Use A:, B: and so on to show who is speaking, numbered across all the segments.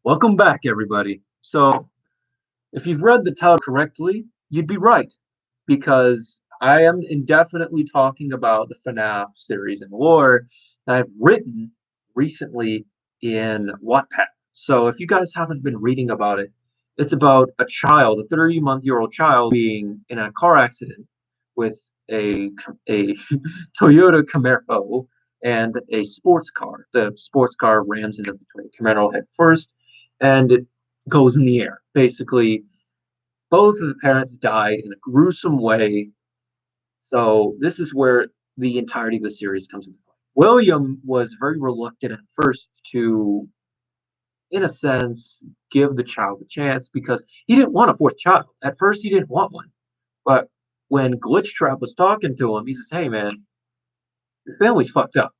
A: Welcome back, everybody. So, if you've read the title correctly, you'd be right, because I am indefinitely talking about the FNAF series and lore that I've written recently in Wattpad. So, if you guys haven't been reading about it, it's about a child, a 30-month-old child, being in a car accident with a Toyota Camaro and a sports car. The sports car rams into the Camaro head first, and it goes in the air. Basically, both of the parents died in a gruesome way. So this is where the entirety of the series comes into play. William was very reluctant at first to, in a sense, give the child a chance because he didn't want a fourth child. At first, he didn't want one. But when Glitchtrap was talking to him, he says, "Hey, man, your family's fucked up.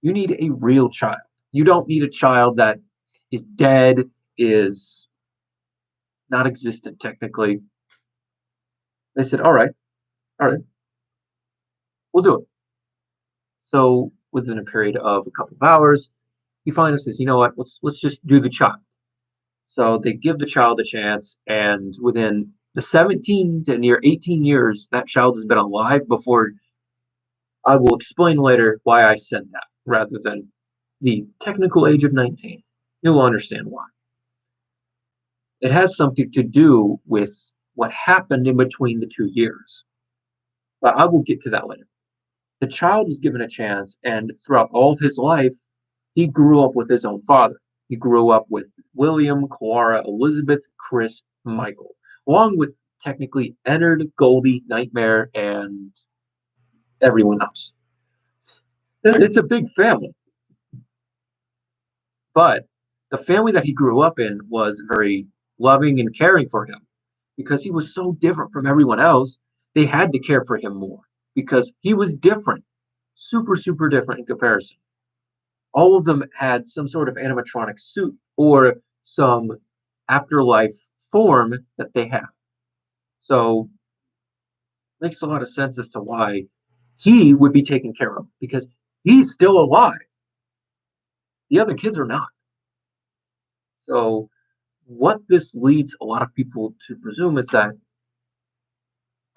A: You need a real child. You don't need a child that is dead, is not existent technically." They said, all right, we'll do it. So within a period of a couple of hours, he finally says, "You know what? Let's just do the child." So they give the child a chance, and within the 17 to near 18 years, that child has been alive before. I will explain later why I said that rather than the technical age of 19. You'll understand why. It has something to do with what happened in between the 2 years. But I will get to that later. The child was given a chance, and throughout all of his life, he grew up with his own father. He grew up with William, Clara, Elizabeth, Chris, Michael, along with technically Ennard, Goldie, Nightmare, and everyone else. It's a big family. But the family that he grew up in was very loving and caring for him because he was so different from everyone else. They had to care for him more because he was different, super, super different in comparison. All of them had some sort of animatronic suit or some afterlife form that they have. So it makes a lot of sense as to why he would be taken care of because he's still alive. The other kids are not. So what this leads a lot of people to presume is that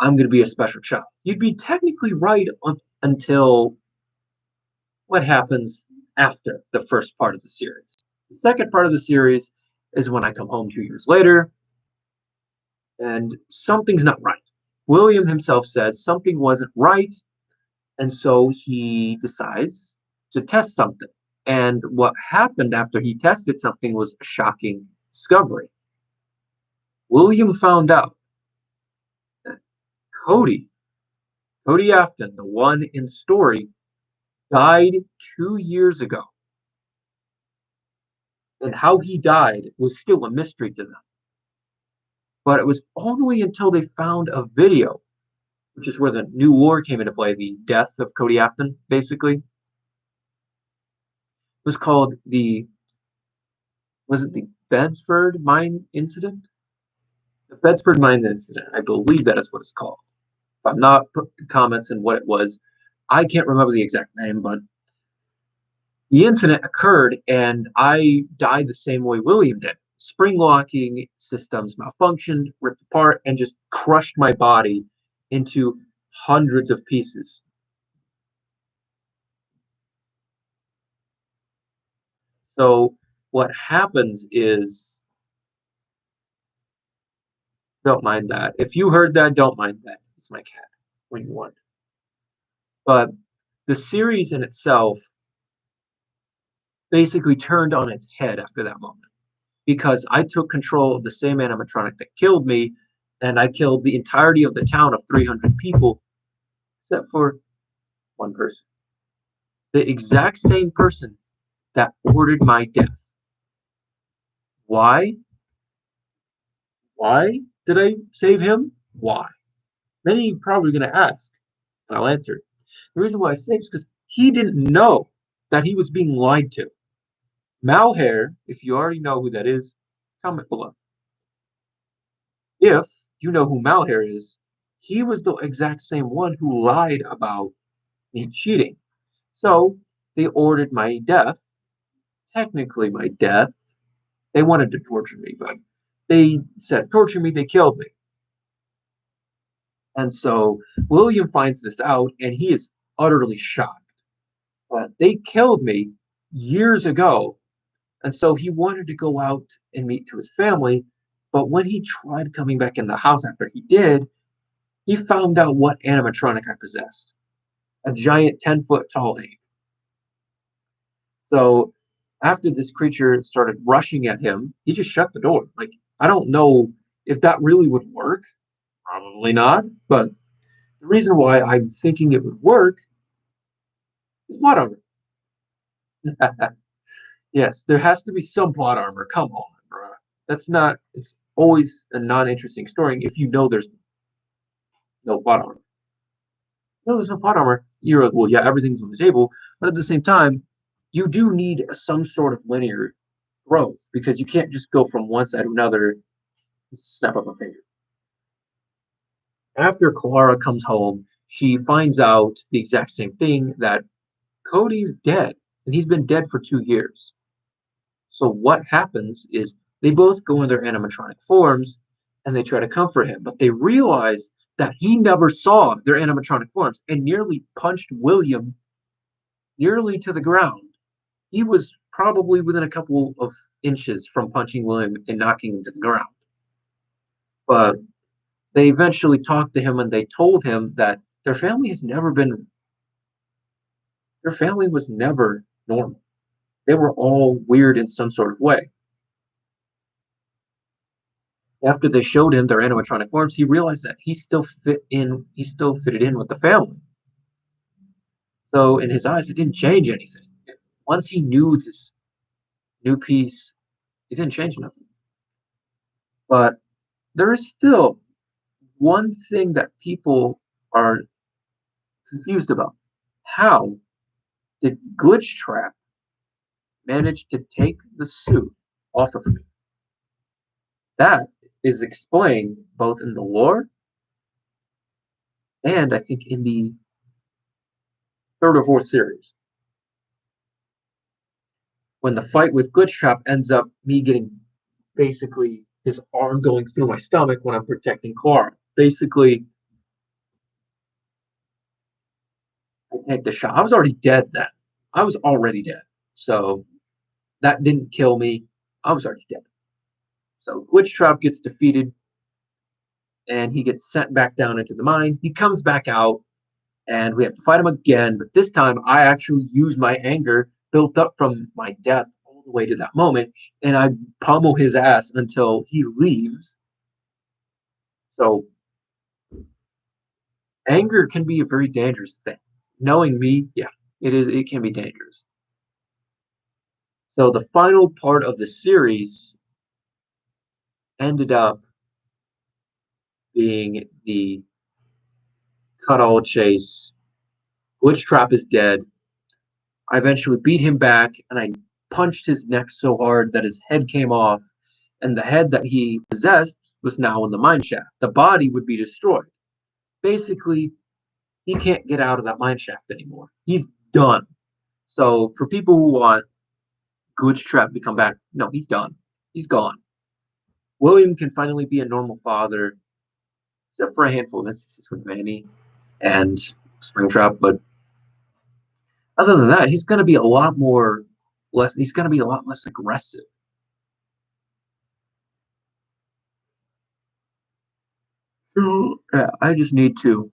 A: I'm going to be a special child. You'd be technically right until what happens after the first part of the series. The second part of the series is when I come home 2 years later and something's not right. William himself says something wasn't right, and so he decides to test something. And what happened after he tested something was a shocking discovery. William found out that Cody, Cody Afton, the one in the story, died 2 years ago. And how he died was still a mystery to them. But it was only until they found a video, which is where the new war came into play, the death of Cody Afton, basically. It was called was it the Bedsford Mine Incident? The Bedsford Mine Incident, I believe that is what it's called. If I'm not putting comments in what it was, I can't remember the exact name, but the incident occurred and I died the same way William did. Spring locking systems malfunctioned, ripped apart, and just crushed my body into hundreds of pieces. So what happens is, don't mind that. If you heard that, don't mind that. It's my cat when you want. But the series in itself basically turned on its head after that moment because I took control of the same animatronic that killed me, and I killed the entirety of the town of 300 people, except for one person. The exact same person that ordered my death. Why? Why did I save him? Why? Many are probably going to ask, and I'll answer. The reason why I saved is because he didn't know that he was being lied to. Malhair, if you already know who that is, comment below. If you know who Malhair is, he was the exact same one who lied about me cheating. So they ordered my death technically my death. They wanted to torture me, but they said torture me, they killed me. And so William finds this out and he is utterly shocked. But they killed me years ago. And so he wanted to go out and meet to his family. But when he tried coming back in the house after he did, he found out what animatronic I possessed, a giant 10-foot tall ape. So after this creature started rushing at him, he just shut the door. Like, I don't know if that really would work. Probably not. But the reason why I'm thinking it would work is plot armor. Yes, there has to be some plot armor. Come on, bro. That's not, it's always a non interesting story if you know there's no plot armor. No, there's no plot armor. You're like, well, yeah, everything's on the table. But at the same time, you do need some sort of linear growth because you can't just go from one side to another, snap up a finger. After Clara comes home, she finds out the exact same thing that Cody's dead, and he's been dead for 2 years. So what happens is they both go in their animatronic forms and they try to comfort him, but they realize that he never saw their animatronic forms and nearly punched William nearly to the ground. He was probably within a couple of inches from punching William and knocking him to the ground. But they eventually talked to him and they told him that their family was never normal. They were all weird in some sort of way. After they showed him their animatronic forms, he realized that he still fitted in with the family. So in his eyes, it didn't change anything. Once he knew this new piece, it didn't change nothing. But there is still one thing that people are confused about. How did Glitchtrap manage to take the suit off of me? That is explained both in the lore and I think in the third or fourth series. When the fight with Glitchtrap ends up me getting basically his arm going through my stomach when I'm protecting Clara. Basically, I take the shot. I was already dead then. I was already dead. So that didn't kill me. I was already dead. So Glitchtrap gets defeated and he gets sent back down into the mine. He comes back out and we have to fight him again. But this time I actually use my anger built up from my death all the way to that moment. And I pummel his ass until he leaves. So anger can be a very dangerous thing. Knowing me, yeah, it can be dangerous. So the final part of the series ended up being the cut all chase. Glitchtrap is dead. I eventually beat him back and I punched his neck so hard that his head came off, and the head that he possessed was now in the mine shaft. The body would be destroyed. Basically, he can't get out of that mine shaft anymore. He's done. So for people who want Glitchtrap to come back, no, he's done. He's gone. William can finally be a normal father, except for a handful of instances with Manny and Springtrap. But other than that, he's going to be a lot more less. He's going to be a lot less aggressive. Yeah, I just need to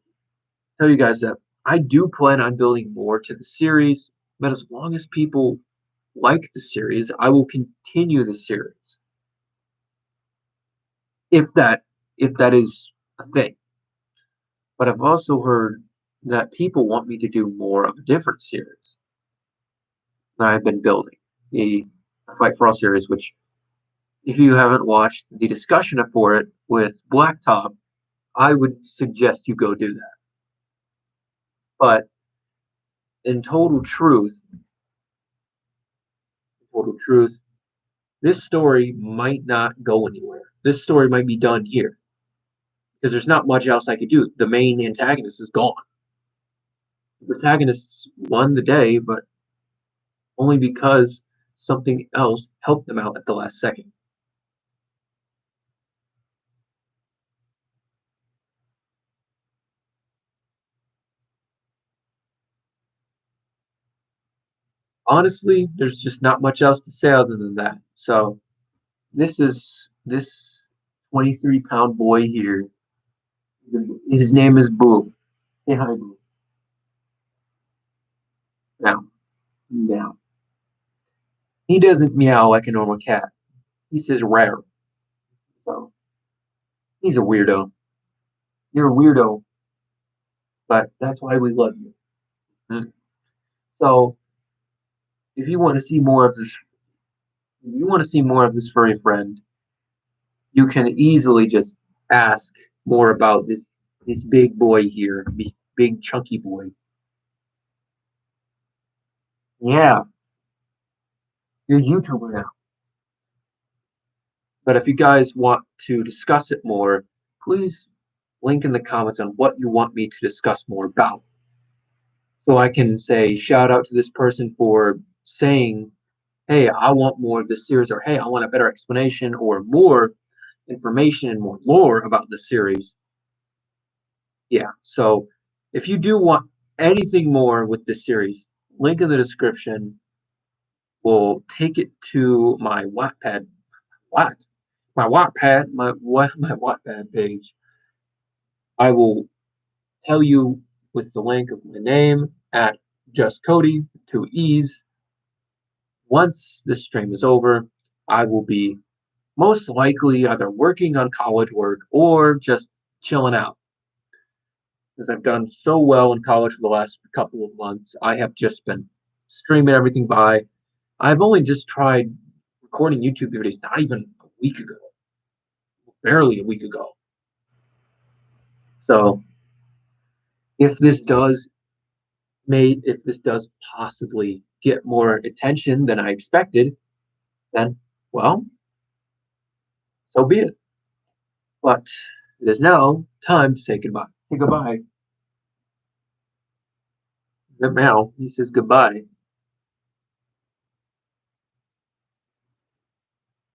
A: tell you guys that I do plan on building more to the series, but as long as people like the series, I will continue the series. If that is a thing. But I've also heard that people want me to do more of a different series that I've been building. The Fight for All series, which if you haven't watched the discussion for it with Blacktop, I would suggest you go do that. But in total truth, this story might not go anywhere. This story might be done here because there's not much else I could do. The main antagonist is gone. The protagonists won the day, but only because something else helped them out at the last second. Honestly, there's just not much else to say other than that. So this 23-pound boy here. His name is Boo. Say hi, Boo. Now, now. He doesn't meow like a normal cat. He says rare. So he's a weirdo. You're a weirdo, but that's why we love you. Mm. So if you want to see more of this, if you want to see more of this furry friend, you can easily just ask more about this big boy here, this big chunky boy. Yeah, you're a YouTuber now. But if you guys want to discuss it more, please link in the comments on what you want me to discuss more about. So I can say shout out to this person for saying, hey, I want more of this series, or hey, I want a better explanation or more information and more lore about the series. Yeah, so if you do want anything more with this series, link in the description will take it to my Wattpad. What? My Wattpad, my Wattpad page. I will tell you with the link of my name at Just Cody 2 E's. Once this stream is over, I will be most likely either working on college work or just chilling out. Because I've done so well in college for the last couple of months, I have just been streaming everything by. I've only just tried recording YouTube videos not even a week ago, barely a week ago. So if this does if this does possibly get more attention than I expected, then well, so be it. But it is now time to say goodbye. Say goodbye. The meow. He says goodbye.